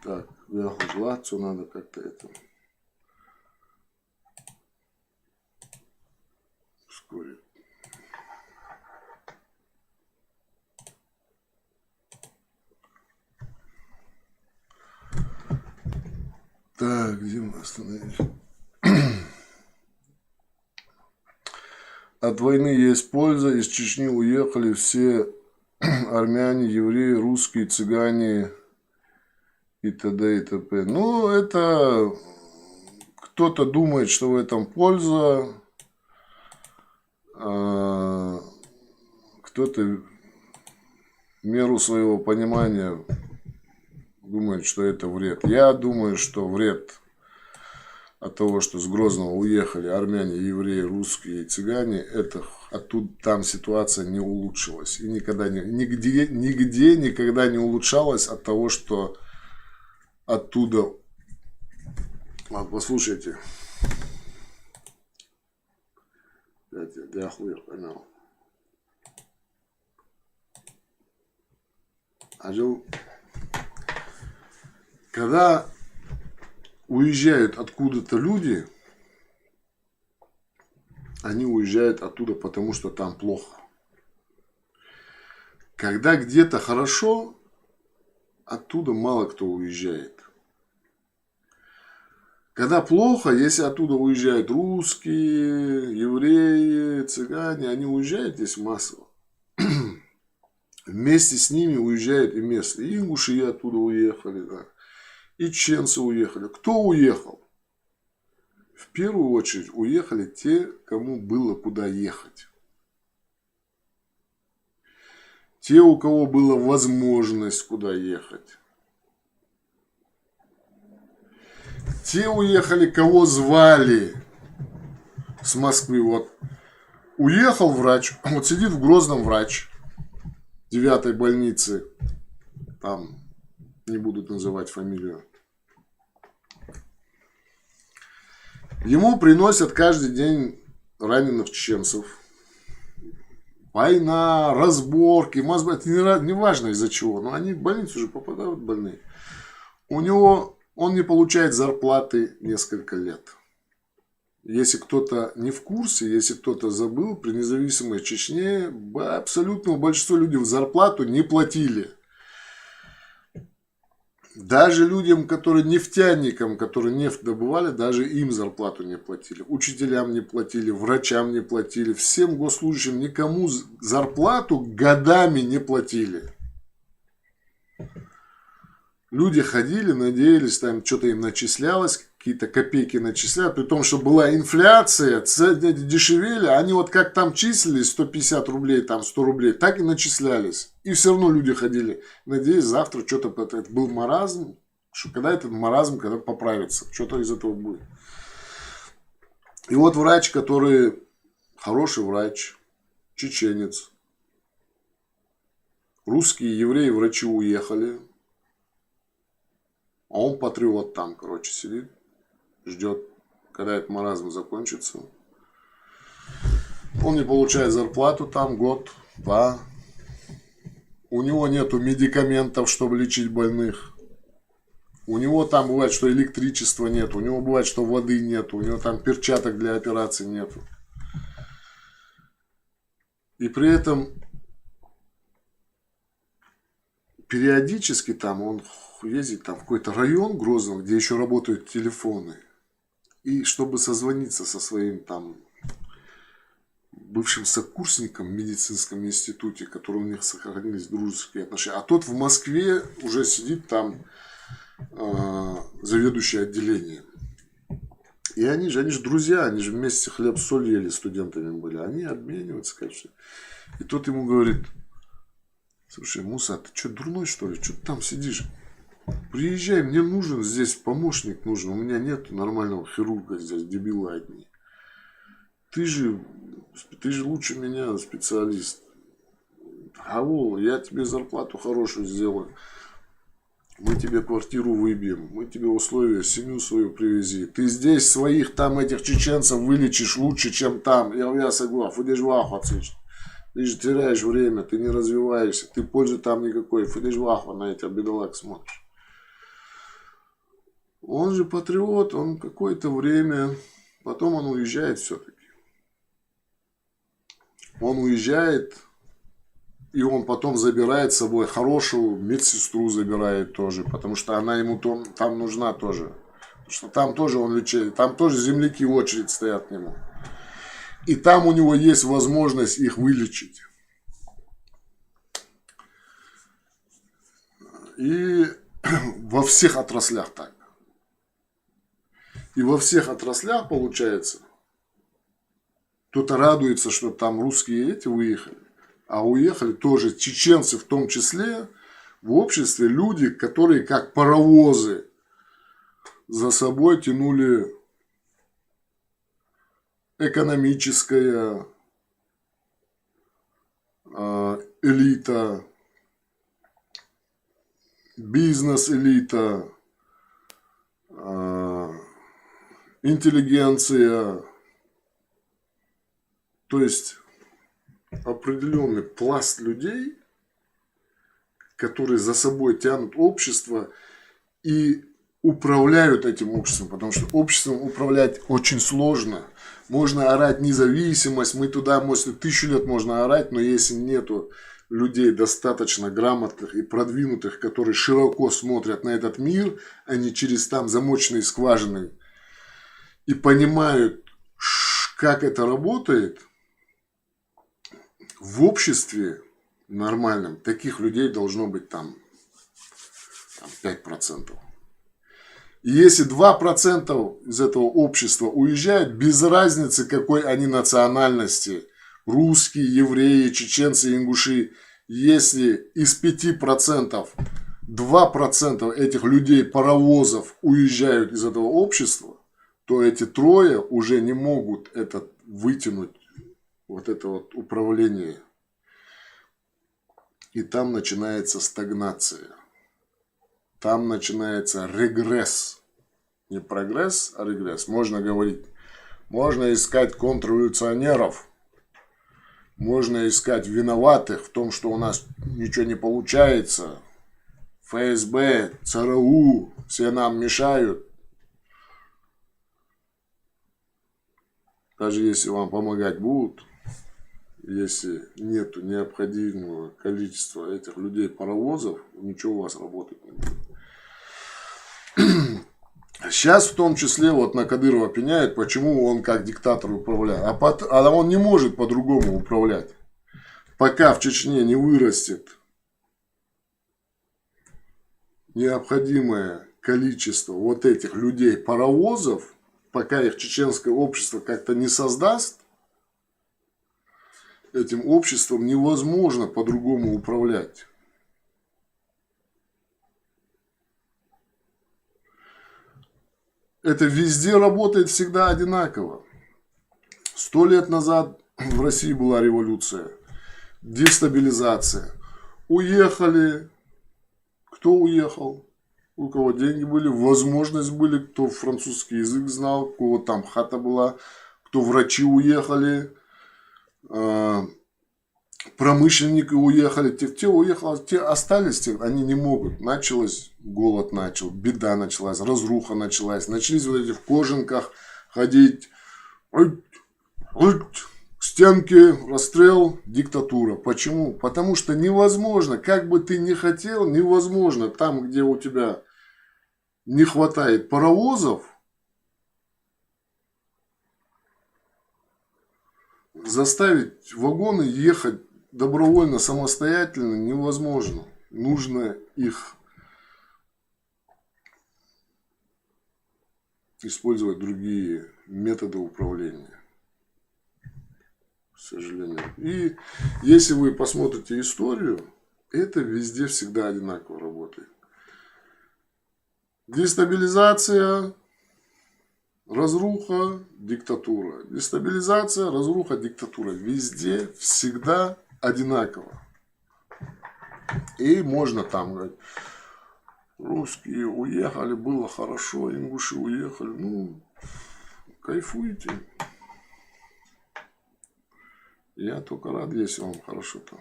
Так, все надо как-то это ускорить. Так, где мы остановились? От войны есть польза. Из Чечни уехали все армяне, евреи, русские, цыгане и т.д. и т.п. Ну, это кто-то думает, что в этом польза, а кто-то в меру своего понимания думает, что это вред. Я думаю, что вред от того, что с Грозного уехали армяне, евреи, русские и цыгане, это оттуда там ситуация не улучшилась. И нигде никогда не улучшалась от того, что оттуда... Вот, послушайте. Я хуй понял. Когда уезжают откуда-то люди, они уезжают оттуда, потому что там плохо. Когда где-то хорошо, оттуда мало кто уезжает. Когда плохо, если оттуда уезжают русские, евреи, цыгане, они уезжают здесь массово. Вместе с ними уезжают и местные. И ингуши оттуда уехали, да. И чеченцы уехали. Кто уехал? В первую очередь уехали те, кому было куда ехать. Те, у кого была возможность куда ехать. Те уехали, кого звали с Москвы. Вот уехал врач, вот сидит в Грозном врач 9-й больницы, там не будут называть фамилию. Ему приносят каждый день раненых чеченцев. Война, разборки, это не важно из-за чего, но они в больницу уже попадают больные. Он не получает зарплаты несколько лет. Если кто-то не в курсе, если кто-то забыл, при независимой Чечне абсолютно большинство людей зарплату не платили. Даже людям, нефтяникам, которые нефть добывали, даже им зарплату не платили. Учителям не платили, врачам не платили, всем госслужащим, никому зарплату годами не платили. Люди ходили, надеялись, там что-то им начислялось, какие-то копейки начисляют, при том, что была инфляция, цены дешевели, они вот как там числились, 150 рублей, там 100 рублей, так и начислялись. И все равно люди ходили, надеясь, завтра что-то, это был маразм, что когда этот маразм, когда поправится, что-то из этого будет. И вот врач, который хороший врач, чеченец, русские, евреи, врачи уехали, а он патриот там, короче, сидит, ждет, когда этот маразм закончится. Он не получает зарплату там год, два. У него нету медикаментов, чтобы лечить больных. У него там бывает, что электричества нет. У него бывает, что воды нет. У него там перчаток для операций нет. И при этом периодически там он ездит там в какой-то район Грозного, где еще работают телефоны. И чтобы созвониться со своим там бывшим сокурсником в медицинском институте, который у них сохранились дружеские отношения. А тот в Москве уже сидит там заведующий отделением. И они же друзья, они же вместе хлеб-соль ели, студентами были. Они обмениваются, конечно. И тот ему говорит: слушай, Муса, ты что, дурной, что ли? Что ты там сидишь? Приезжай, мне нужен здесь помощник нужен. У меня нет нормального хирурга здесь, дебилы одни. Ты же лучше меня специалист. Авол, я тебе зарплату хорошую сделаю. Мы тебе квартиру выбьем. Мы тебе условия, семью свою привези. Ты здесь своих там этих чеченцев вылечишь лучше, чем там. Я согласен. Фудеш ваху отсечь. Ты же теряешь время, ты не развиваешься. Ты пользы там никакой. Фудеш ваху на этих бедолаг смотришь. Он же патриот, он какое-то время, потом он уезжает все-таки. Он уезжает, и он потом забирает с собой хорошую медсестру, забирает тоже, потому что она ему там нужна тоже. Потому что там тоже он лечит, там тоже земляки в очередь стоят к нему. И там у него есть возможность их вылечить. И во всех отраслях так. И во всех отраслях, получается, кто-то радуется, что там русские эти выехали, а уехали тоже чеченцы в том числе, в обществе люди, которые как паровозы за собой тянули экономическая элита, бизнес-элита, интеллигенция, то есть определенный пласт людей, которые за собой тянут общество и управляют этим обществом, потому что обществом управлять очень сложно. Можно орать независимость, мы туда, может, 1000 лет можно орать, но если нету людей достаточно грамотных и продвинутых, которые широко смотрят на этот мир, а не через там замочные скважины, и понимают, как это работает, в обществе нормальном таких людей должно быть там 5%. И если 2% из этого общества уезжают, без разницы, какой они национальности, русские, евреи, чеченцы, ингуши, если из 5% 2% этих людей, паровозов, уезжают из этого общества, то эти трое уже не могут вытянуть вот это вот управление. И там начинается стагнация. Там начинается регресс. Не прогресс, а регресс. Можно говорить, можно искать контрреволюционеров, можно искать виноватых в том, что у нас ничего не получается. ФСБ, ЦРУ, все нам мешают. Даже если вам помогать будут, если нет необходимого количества этих людей-паровозов, ничего у вас работать не будет. Сейчас в том числе вот на Кадырова пеняют, почему он как диктатор управляет. А он не может по-другому управлять. Пока в Чечне не вырастет необходимое количество вот этих людей-паровозов, пока их чеченское общество как-то не создаст, этим обществом невозможно по-другому управлять. Это везде работает всегда одинаково. 100 лет назад в России была революция, дестабилизация. Уехали. Кто уехал? У кого деньги были, возможность были, кто французский язык знал, у кого там хата была, кто врачи уехали, промышленники уехали, те уехали, те остались, они не могут. Началось, голод начал, беда началась, разруха началась, начались вот эти в кожанках ходить, стенки, расстрел, диктатура. Почему? Потому что невозможно, как бы ты ни хотел, невозможно там, где у тебя не хватает паровозов, заставить вагоны ехать добровольно, самостоятельно невозможно. Нужно их использовать другие методы управления. К сожалению. И если вы посмотрите историю, это везде всегда одинаково работает. Дестабилизация, разруха, диктатура. Дестабилизация, разруха, диктатура. Везде всегда одинаково. И можно там говорить, русские уехали, было хорошо, ингуши уехали. Ну, кайфуйте. Я только рад, если вам хорошо там.